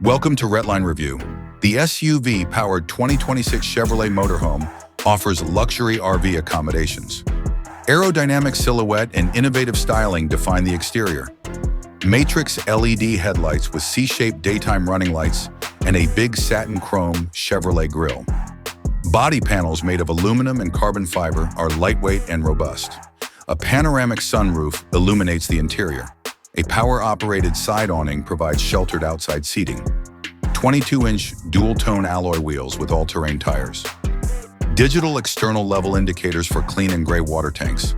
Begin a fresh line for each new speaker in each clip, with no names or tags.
Welcome to Redline Review. The SUV-powered 2026 Chevrolet Motorhome offers luxury RV accommodations. Aerodynamic silhouette and innovative styling define the exterior. Matrix LED headlights with C-shaped daytime running lights and a big satin chrome Chevrolet grille. Body panels made of aluminum and carbon fiber are lightweight and robust. A panoramic sunroof illuminates the interior. A power-operated side awning provides sheltered outside seating. 22-inch dual-tone alloy wheels with all-terrain tires. Digital external level indicators for clean and gray water tanks.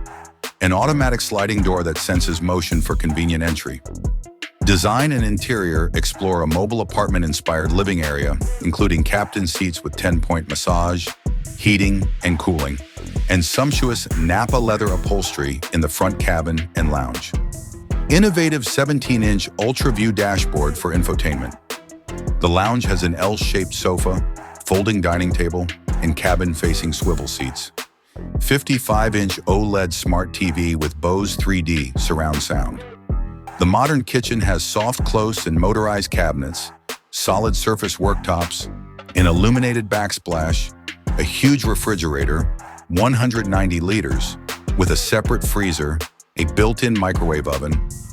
An automatic sliding door that senses motion for convenient entry. Design and interior explore a mobile apartment-inspired living area, including captain seats with 10-point massage, heating and cooling, and sumptuous Nappa leather upholstery in the front cabin and lounge. Innovative 17-inch ultra-view dashboard for infotainment. The lounge has an L-shaped sofa, folding dining table, and cabin-facing swivel seats. 55-inch OLED smart TV with Bose 3D surround sound. The modern kitchen has soft close and motorized cabinets, solid surface worktops, an illuminated backsplash, a huge refrigerator, 190 liters, with a separate freezer, a built-in microwave oven,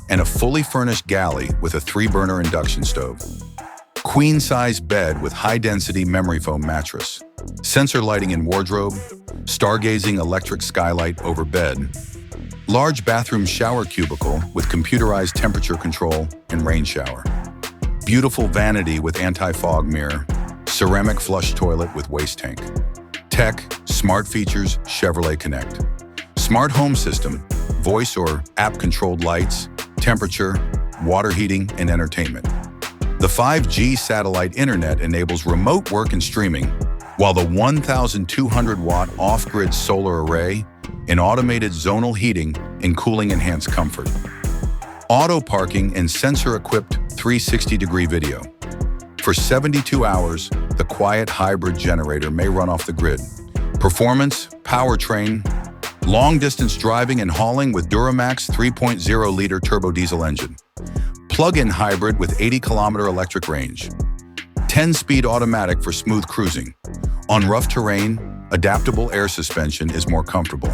and a fully furnished galley with a 3-burner induction stove. Queen-size bed with high-density memory foam mattress. Sensor lighting in wardrobe, stargazing electric skylight over bed. Large bathroom shower cubicle with computerized temperature control and rain shower. Beautiful vanity with anti-fog mirror. Ceramic flush toilet with waste tank. Tech, smart features, Chevrolet Connect. Smart home system, voice or app-controlled lights, temperature, water heating, and entertainment. The 5G satellite internet enables remote work and streaming, while the 1,200-watt off-grid solar array and automated zonal heating and cooling enhance comfort. Auto parking and sensor-equipped 360-degree video. For 72 hours, the quiet hybrid generator may run off the grid. Performance, powertrain, long-distance driving and hauling with Duramax 3.0-liter turbo diesel engine. Plug-in hybrid with 80-kilometer electric range. 10-speed automatic for smooth cruising. On rough terrain, adaptable air suspension is more comfortable.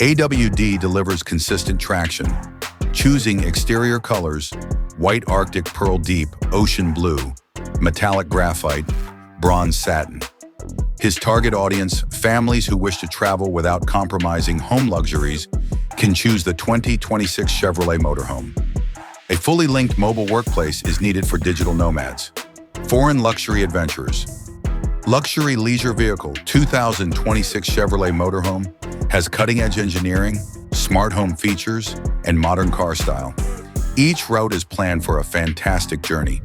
AWD delivers consistent traction, choosing exterior colors, white Arctic pearl deep, ocean blue, metallic graphite, bronze satin. His target audience, families who wish to travel without compromising home luxuries, can choose the 2026 Chevrolet Motorhome. A fully linked mobile workplace is needed for digital nomads. Foreign luxury adventurers. Luxury leisure vehicle 2026 Chevrolet Motorhome has cutting-edge engineering, smart home features, and modern car style. Each route is planned for a fantastic journey,